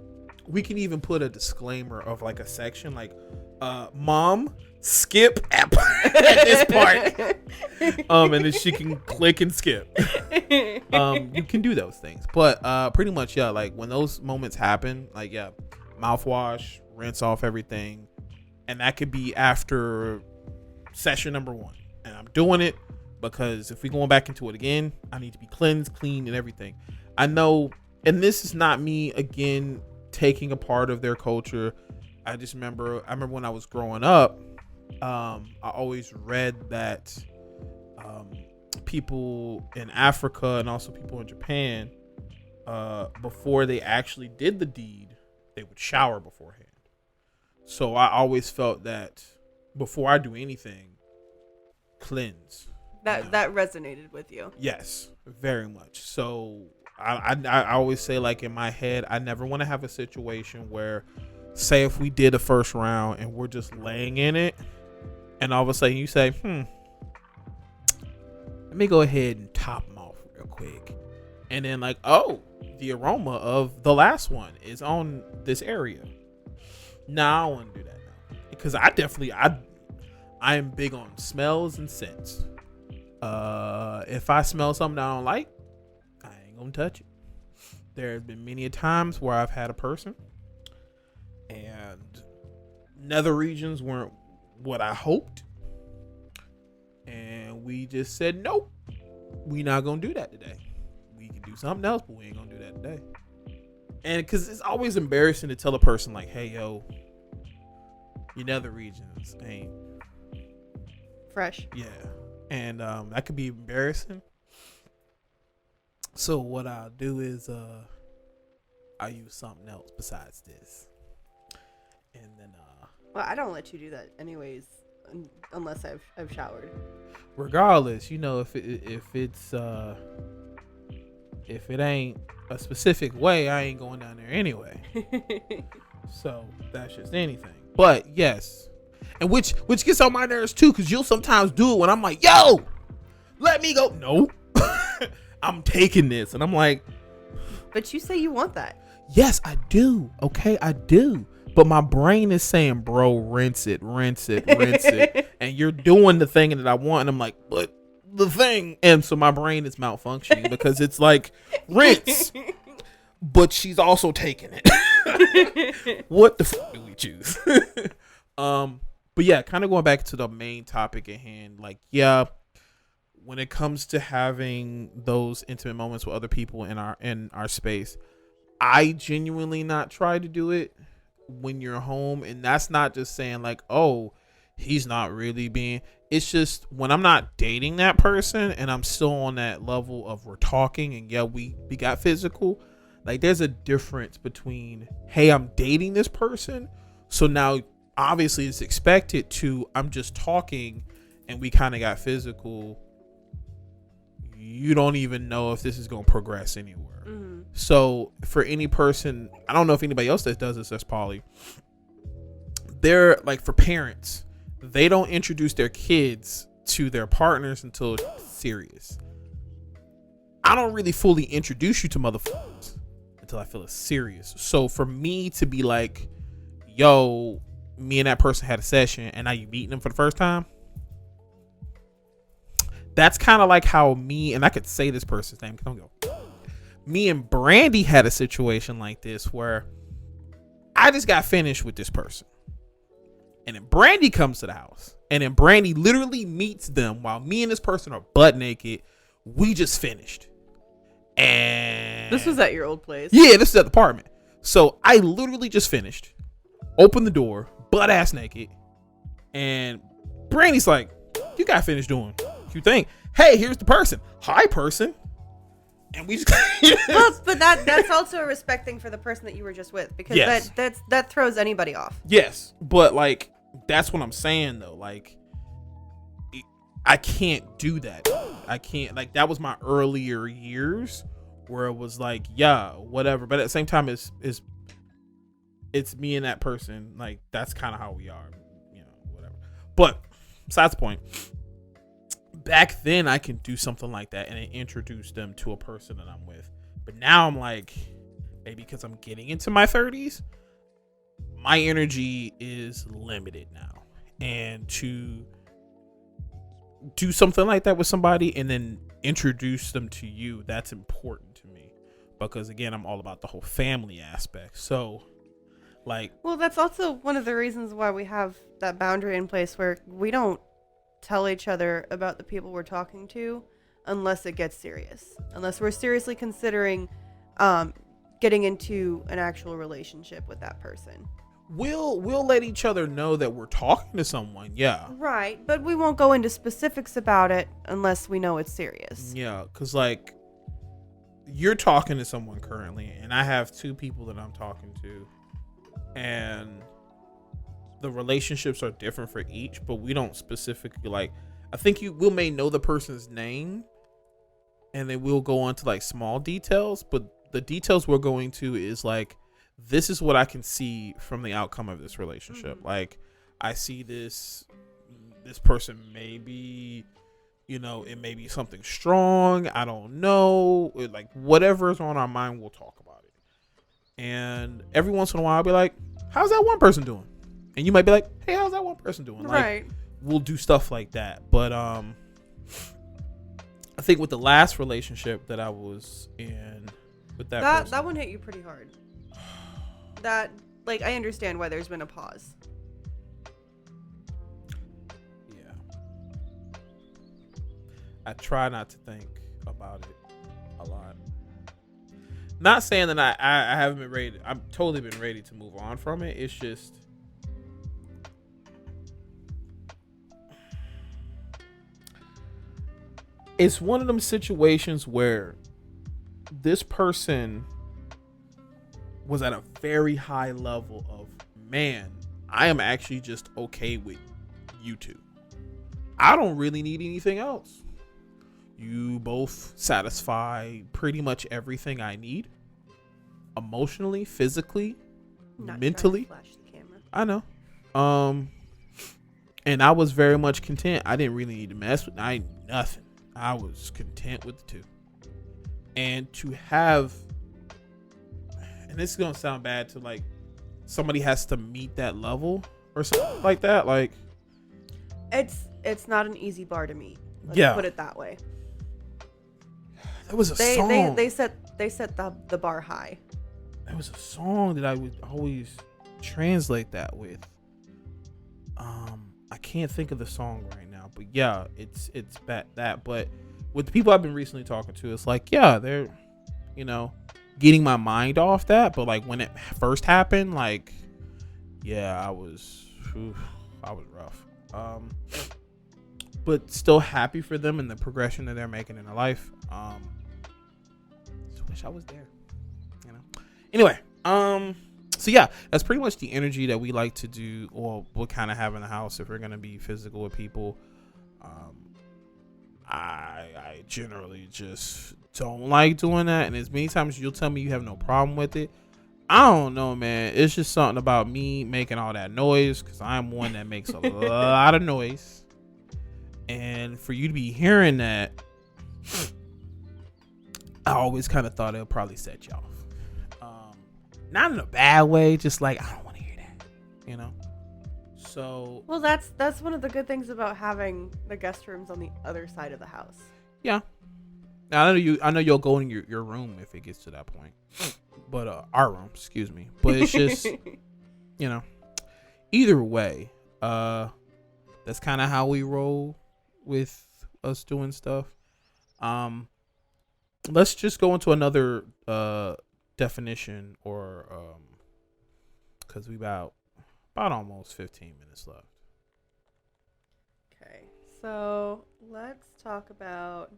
We can even put a disclaimer of, like, a section, like, Mom, skip at this part. And then she can click and skip. You can do those things. But pretty much, yeah, like, when those moments happen, like, yeah, mouthwash, rinse off everything. And that could be after session number 1. And I'm doing it because if we're going back into it again, I need to be cleansed, clean, and everything. I know, and this is not me, again, taking a part of their culture. I remember when I was growing up, I always read that people in Africa and also people in Japan, before they actually did the deed, they would shower beforehand. So I always felt that before I do anything, cleanse. That resonated with you. Yes, very much. So I always say, like, in my head, I never want to have a situation where, say, if we did a first round and we're just laying in it, and all of a sudden you say, let me go ahead and top them off real quick. And then, like, oh, the aroma of the last one is on this area. Nah, I don't want to do that now. Because I am big on smells and scents. If I smell something I don't like, I ain't gonna touch it. There have been many a times where I've had a person and nether regions weren't what I hoped, and we just said, nope, we not gonna do that today. We can do something else, but we ain't gonna do that today. And because it's always embarrassing to tell a person, like, hey, yo, your nether regions ain't fresh. Yeah. And that could be embarrassing. So what I'll do is I'll use something else besides this. And then well, I don't let you do that anyways, unless I've showered. Regardless, if it's if it ain't a specific way, I ain't going down there anyway. So that's just anything. But yes, and which gets on my nerves too, because you'll sometimes do it when I'm like, yo, let me go. No, I'm taking this, and I'm like, but you say you want that. yes, I do. Okay, I do. But my brain is saying, bro, rinse it. And you're doing the thing that I want. And I'm like, but the thing. And so my brain is malfunctioning because it's like, rinse. But she's also taking it. What the fuck do we choose? But yeah, kind of going back to the main topic at hand. Like, yeah, when it comes to having those intimate moments with other people in our space, I genuinely not try to do it when you're home. And that's not just saying like, oh, he's not really being, it's just when I'm not dating that person and I'm still on that level of we're talking and yeah, we got physical. Like there's a difference between, hey, I'm dating this person, so now obviously it's expected, to I'm just talking and we kind of got physical. You don't even know if this is going to progress anywhere. Mm-hmm. So for any person, I don't know if anybody else that does this as poly, they're like, for parents, they don't introduce their kids to their partners until it's serious. I don't really fully introduce you to motherfuckers until I feel it's serious. So for me to be like, yo, me and that person had a session and now you meeting them for the first time, that's kind of like how me, and I could say this person's name, don't go. Me and Brandy had a situation like this where I just got finished with this person. And then Brandy comes to the house. And then Brandy literally meets them while me and this person are butt naked. We just finished. And this was at your old place? Yeah, this is at the apartment. So I literally just finished. Opened the door, butt ass naked. And Brandy's like, you got finished doing you think, hey, here's the person. Hi, person. And we just well, but that's also a respect thing for the person that you were just with, because yes, that throws anybody off. Yes, but like that's what I'm saying though. Like I can't do that. I can't, like, that was my earlier years where it was like, yeah, whatever. But at the same time, it's me and that person. Like that's kind of how we are, you know, whatever. But besides the point. Back then I can do something like that and introduce them to a person that I'm with. But now I'm like, maybe because I'm getting into my 30s, my energy is limited now. And to do something like that with somebody and then introduce them to you, that's important to me. Because again, I'm all about the whole family aspect. So like, well, that's also one of the reasons why we have that boundary in place where we don't tell each other about the people we're talking to unless it gets serious, unless we're seriously considering getting into an actual relationship with that person. We'll let each other know that we're talking to someone, yeah, right, but we won't go into specifics about it unless we know it's serious. Yeah, because like you're talking to someone currently and I have two people that I'm talking to, and the relationships are different for each, but we don't specifically, like, I think we may know the person's name and then we'll go on to like small details, but the details we're going to is like, this is what I can see from the outcome of this relationship. Mm-hmm. Like I see this person maybe, you know, it may be something strong. I don't know. Like whatever's on our mind, we'll talk about it. And every once in a while I'll be like, how's that one person doing? And you might be like, hey, how's that one person doing? Right. Like, we'll do stuff like that. But I think with the last relationship that I was in with that person, that one hit you pretty hard. That, like, I understand why there's been a pause. Yeah. I try not to think about it a lot. Not saying that I haven't been ready. I've totally been ready to move on from it. It's just, it's one of them situations where this person was at a very high level of, man, I am actually just okay with you two. I don't really need anything else. You both satisfy pretty much everything I need, emotionally, physically, Not mentally. trying to flash the camera. I know. And I was very much content. I didn't really need to mess with nothing. I was content with the two. And to have, and this is gonna sound bad to like somebody has to meet that level or something like that. Like it's not an easy bar to meet. Yeah. Put it that way. There was a song. They set the bar high. There was a song that I would always translate that with. I can't think of the song right now, but yeah, it's that. But with the people I've been recently talking to, it's like, yeah, they're, getting my mind off that. But like when it first happened, like, yeah, I was rough. But still happy for them and the progression that they're making in their life. Just wish I was there, Anyway, so yeah, that's pretty much the energy that we like to do, or we'll kind of have in the house if we're gonna be physical with people. I generally just don't like doing that, and as many times as you'll tell me you have no problem with it, I don't know, man. It's just something about me making all that noise, because I'm one that makes a lot of noise, and for you to be hearing that, I always kind of thought it'll probably set you off. Not in a bad way, just like, I don't want to hear that, So, well, that's one of the good things about having the guest rooms on the other side of the house. Yeah. Now, I know you'll go in your room if it gets to that point, but our room, excuse me. But it's just, either way, that's kind of how we roll with us doing stuff. Let's just go into another definition, or because we about almost 15 minutes left. Okay, so let's talk about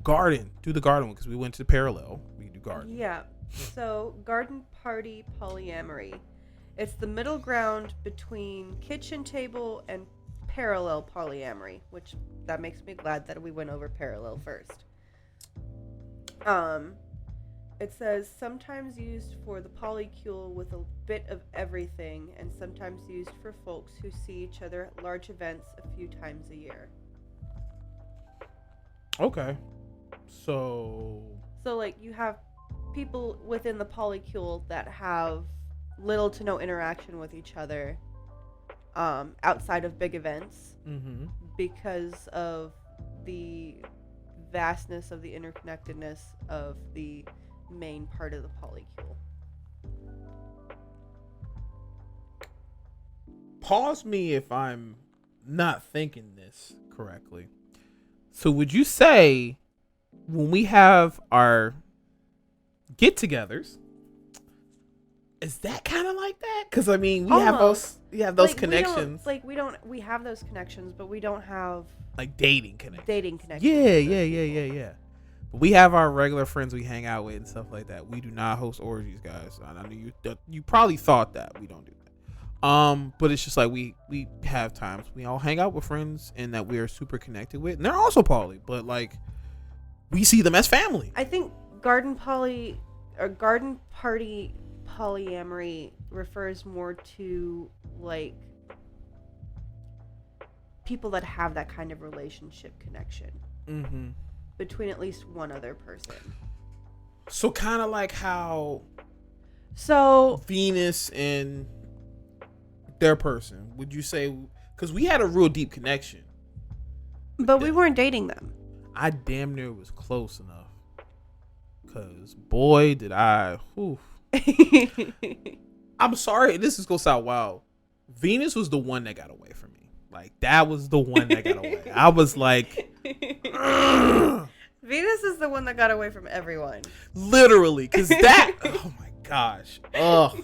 Garden. Do the garden one, because we went to the parallel. We can do garden. Yeah, so garden party polyamory. It's the middle ground between kitchen table and parallel polyamory, which that makes me glad that we went over parallel first. It says sometimes used for the polycule with a bit of everything, and sometimes used for folks who see each other at large events a few times a year. Okay. So like you have people within the polycule that have little to no interaction with each other outside of big events, because of the vastness of the interconnectedness of the main part of the polycule. Pause me if I'm not thinking this correctly. So would you say when we have our get-togethers, is that kind of like that? Because I mean, we have those like, connections. We have those connections, but we don't have like dating connections. Yeah. But we have our regular friends we hang out with and stuff like that. We do not host orgies, guys. I know you probably thought that we don't do that. But it's just like we have times we all hang out with friends and that we are super connected with, and they're also poly, but like we see them as family. I think garden party polyamory refers more to like people that have that kind of relationship connection between at least one other person. So kind of like how Venus and their person, would you say? Because we had a real deep connection, but we weren't dating them. I damn near was close enough. Because boy, did I. I'm sorry, this is gonna sound wild. Venus was the one that got away from me. Like, that was the one that got away. I was like, ugh. Venus is the one that got away from everyone. Literally, because that. Oh my gosh. Ugh.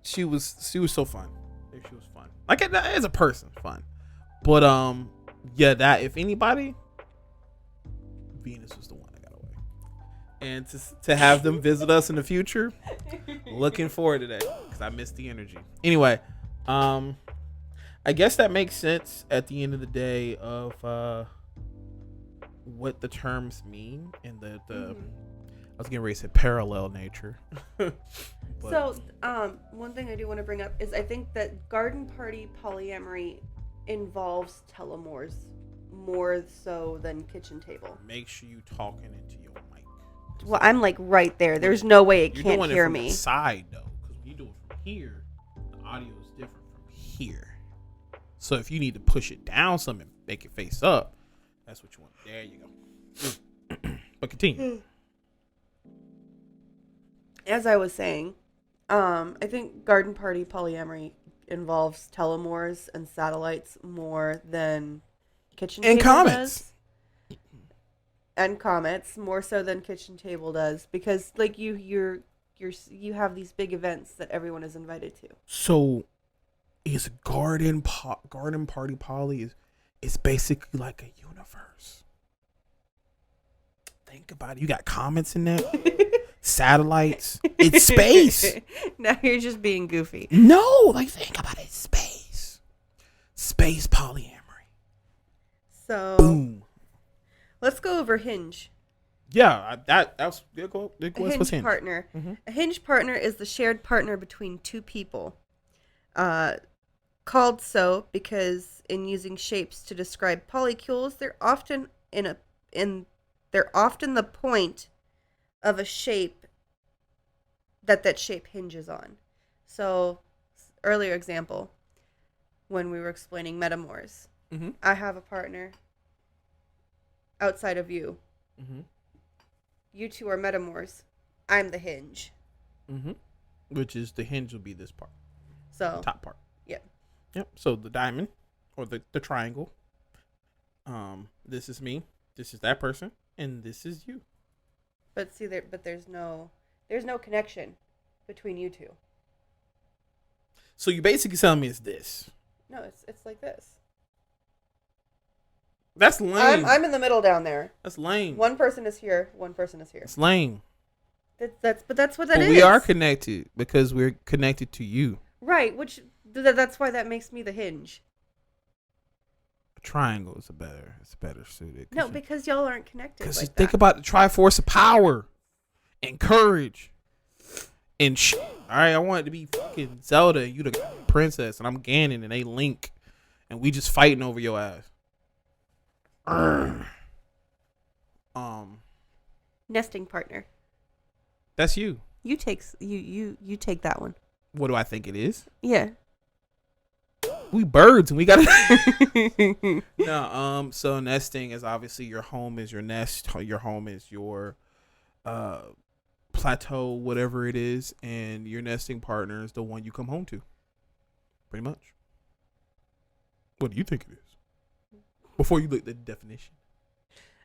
She was so fun. She was fun. Like, as a person, fun. But yeah, that if anybody, Venus was the one that got away. And to have them visit us in the future, looking forward to that, because I miss the energy. Anyway, I guess that makes sense at the end of the day of what the terms mean and the Mhm. I was getting ready to say parallel nature. But So, one thing I do want to bring up is I think that garden party polyamory involves telomorphs more so than kitchen table. make sure you talking into your mic. Well, I'm like right there. There's no way it You're can't doing it hear from me. the side though, because when you do it from here, the audio is different from here. So if you need to push it down some and make it face up, that's what you want. There you go. But continue. As I was saying, I think garden party polyamory involves telomorphs and satellites more than kitchen And table comets. does. And comets more so than kitchen table does, because like you have these big events that everyone is invited to. So is garden party poly is it's basically like a universe. Think about it. You got comets in there, satellites. It's space. Now you're just being goofy. No, like think about it. Space. Space polyamory. So Boom. let's go over Hinge. Yeah, that was good. A hinge partner. Mhm. A hinge partner is the shared partner between two people. Called so because in using shapes to describe polycules, they're often they're often the point of a shape that shape hinges on. So, earlier example, when we were explaining metamorphs, Mm-hmm. I have a partner outside of you. Mm-hmm. You two are metamorphs. I'm the hinge. Mm-hmm. Which is the hinge will be this part, So, top part. yeah. Yep. So the diamond or the triangle. This is me. This is that person, and this is you. But see there, but there's no connection between you two. So you basically telling me it's this. No, it's like this. That's lame. I'm in the middle down there. That's lame. One person is here. One person is here. It's lame. That's what that But is. we are connected because we're connected to you. Right. Which that's why that makes me the hinge. A triangle is it's better suited. No, because y'all aren't connected. Because Like you think that. about the Triforce of power and courage and shit. All right, I want it to be fucking Zelda. You the princess, and I'm Ganon, and they Link, and we just fighting over your ass. Nesting partner. That's you. You take that one. What do I think it is? Yeah. We birds, and we gotta. No. So nesting is obviously your home is your nest. Your home is your plateau, whatever it is, and your nesting partner is the one you come home to. Pretty much. What do you think it is? Before you look at the definition.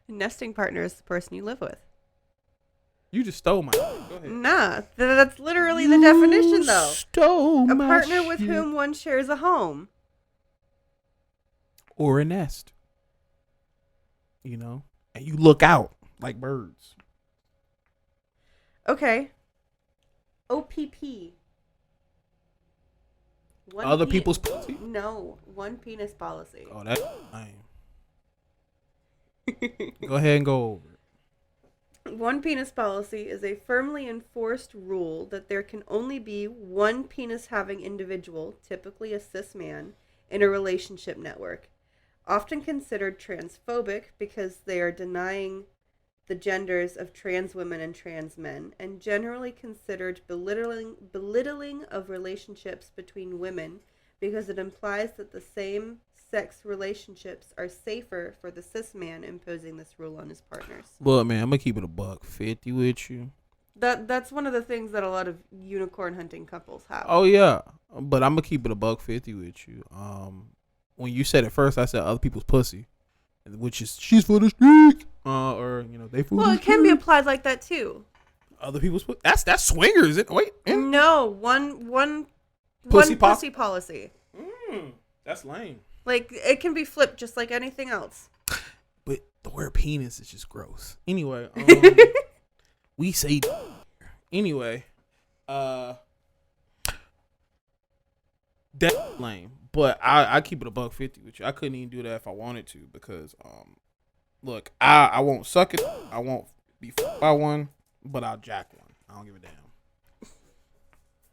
Nesting partner is the person you live with. You just stole my. Go ahead. Nah, that's literally the definition, though. Stole A my partner with shit. whom one shares a home. Or a nest. You know? And you look out like birds. Okay. OPP. Other people's pussy? No, one penis policy. Oh, that. Go ahead and go over it. One penis policy is a firmly enforced rule that there can only be one penis having individual, typically a cis man, in a relationship network. Often considered transphobic because they are denying the genders of trans women and trans men, and generally considered belittling of relationships between women because it implies that the same sex relationships are safer for the cis man imposing this rule on his partners. Look, man, I'm gonna keep it $150 with you. That's one of the things that a lot of unicorn hunting couples have. Oh yeah, but I'm gonna keep it $150 with you. When you said it first, I said other people's pussy, which is she's for the street, or they for Well, the it can be street. applied like that too. Other people's pussy. That's swingers. Wait, No, one Pussy pussy policy. that's lame. Like it can be flipped just like anything else. But the word penis is just gross. Anyway, we say anyway. That's lame. But I keep it $150 with you. I couldn't even do that if I wanted to because look, I won't suck it. I won't be fucked by one, but I'll jack one. I don't give a damn.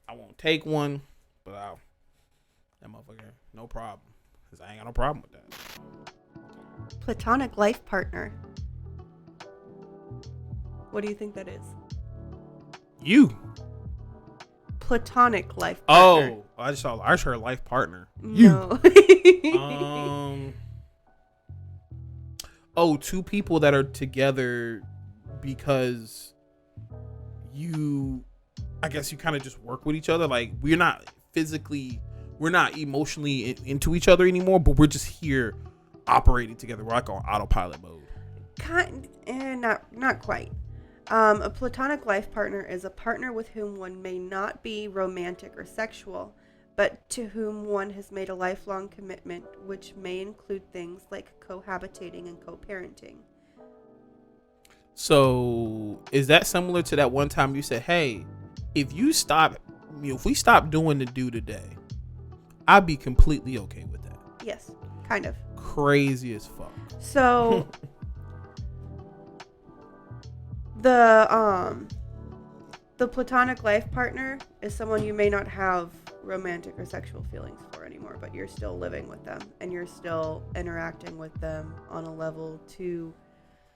I won't take one, but that motherfucker, no problem. Because I ain't got no problem with that. Platonic life partner. What do you think that is? You. Platonic life partner. Oh, I just heard life partner. No. Oh, two people that are together because I guess you kind of just work with each other. Like, we're not emotionally into each other anymore, but we're just here operating together. We're like on autopilot mode. Not quite. A platonic life partner is a partner with whom one may not be romantic or sexual, but to whom one has made a lifelong commitment, which may include things like cohabitating and co-parenting. So is that similar to that one time you said, hey, if we stop doing the do today, I'd be completely okay with that? Yes, kind of. Crazy as fuck. So the platonic life partner is someone you may not have romantic or sexual feelings for anymore, but you're still living with them and you're still interacting with them on a level to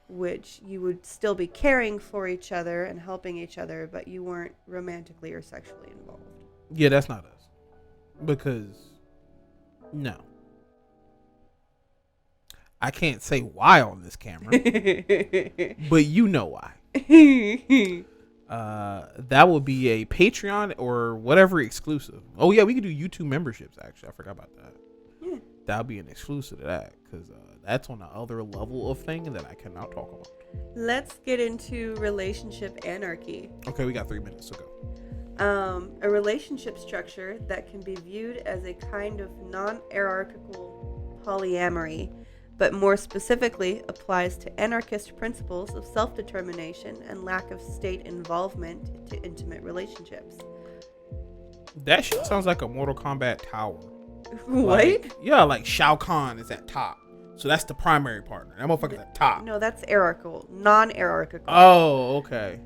which you would still be caring for each other and helping each other, but you weren't romantically or sexually involved. Yeah, that's not us. Because no. I can't say why on this camera, but you know why. That would be a Patreon or whatever exclusive. Oh yeah, we could do YouTube memberships. Actually, I forgot about that. Yeah, that would be an exclusive to that because that's on the other level of thing that I cannot talk about. Let's get into relationship anarchy. Okay, we got 3 minutes to go. A relationship structure that can be viewed as a kind of non-hierarchical polyamory, but more specifically applies to anarchist principles of self-determination and lack of state involvement to intimate relationships. That shit sounds like a Mortal Kombat tower. What? Like, yeah, like Shao Kahn is at top. So that's the primary partner. That motherfucker's at top. No, that's hierarchical, non-hierarchical. Oh, okay.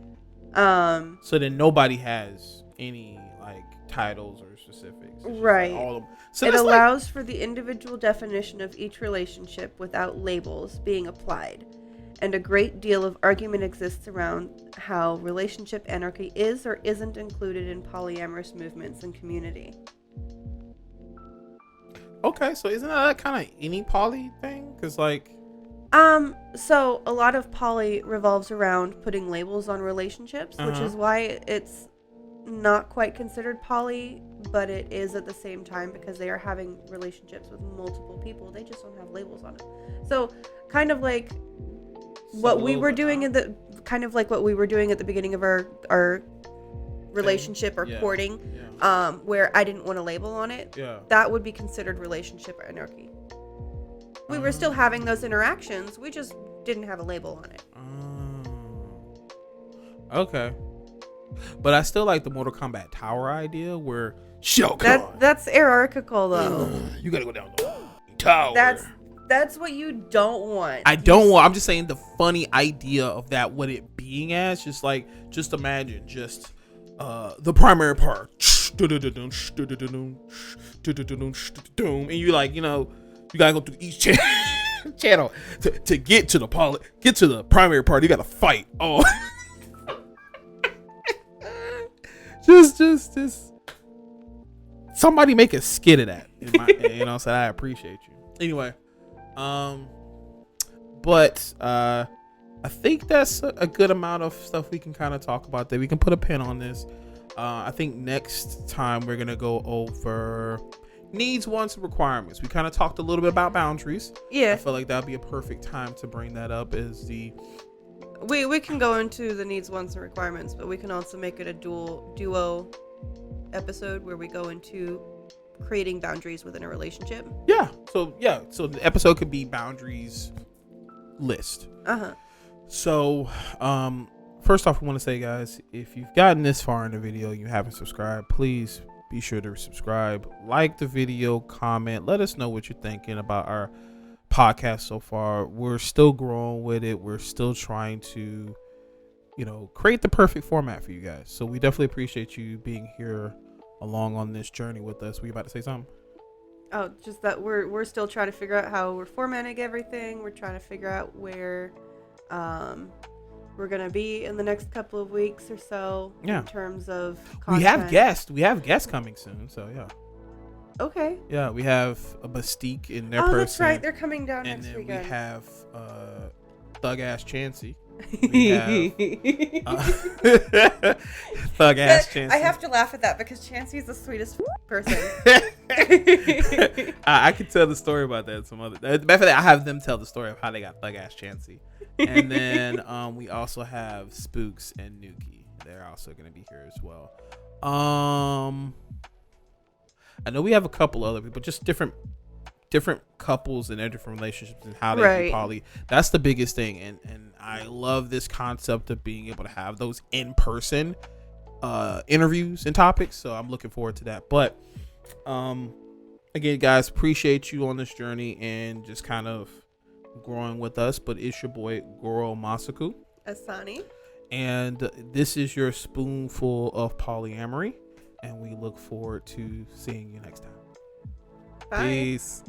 So then nobody has any like titles or specifics. It's right. Like all of them. So it allows for the individual definition of each relationship without labels being applied. And a great deal of argument exists around how relationship anarchy is or isn't included in polyamorous movements and community. Okay, so isn't that kind of any poly thing? Because like... So a lot of poly revolves around putting labels on relationships, which is why it's not quite considered poly, but it is at the same time because they are having relationships with multiple people. They just don't have labels on it. So kind of like what we were doing at the beginning of our relationship or courting, where I didn't want a label on it. Yeah. That would be considered relationship anarchy. We were still having those interactions. We just didn't have a label on it. Okay. But I still like the Mortal Kombat tower idea where Shao Kahn. That's hierarchical though. You gotta go down the tower. That's what you don't want. I don't want. I'm just saying the funny idea of that, what it being as, just imagine the primary part, and you like, you gotta go through each channel to get to the primary part. You gotta fight. Oh, just somebody make a skit of that. So I appreciate you. Anyway, but I think that's a good amount of stuff we can kind of talk about there. We can put a pin on this. I think next time we're gonna go over needs, wants, and requirements. We kind of talked a little bit about boundaries. Yeah, I feel like that'd be a perfect time to bring that up. We can go into the needs, wants, and requirements, but we can also make it a duo episode where we go into creating boundaries within a relationship. So the episode could be boundaries list. So first off, I want to say, guys, if you've gotten this far in the video and you haven't subscribed, please be sure to subscribe, like the video, comment, let us know what you're thinking about our podcast so far. We're still growing with it. We're still trying to, create the perfect format for you guys. So we definitely appreciate you being here along on this journey with us. Were you about to say something? Oh, just that we're still trying to figure out how we're formatting everything. We're trying to figure out where we're gonna be in the next couple of weeks or so in terms of content. We have guests coming soon, so yeah. Okay. Yeah, we have a Mystique in their person. person. That's right. They're coming down and next then weekend. We have Thug Ass Chancey. We have Thug Ass Chancey. I have to laugh at that because Chancey's the sweetest person. I could tell the story about that. I have them tell the story of how they got Thug Ass Chancey. And then we also have Spooks and Nuki. They're also going to be here as well. I know we have a couple other people, just different couples and their different relationships and how they do poly. That's the biggest thing, and I love this concept of being able to have those in-person interviews and topics. So I'm looking forward to that. But again, guys, appreciate you on this journey and just kind of growing with us. But it's your boy Goro Masaku Asani, and this is your Spoonful of Polyamory. And we look forward to seeing you next time. Bye. Peace.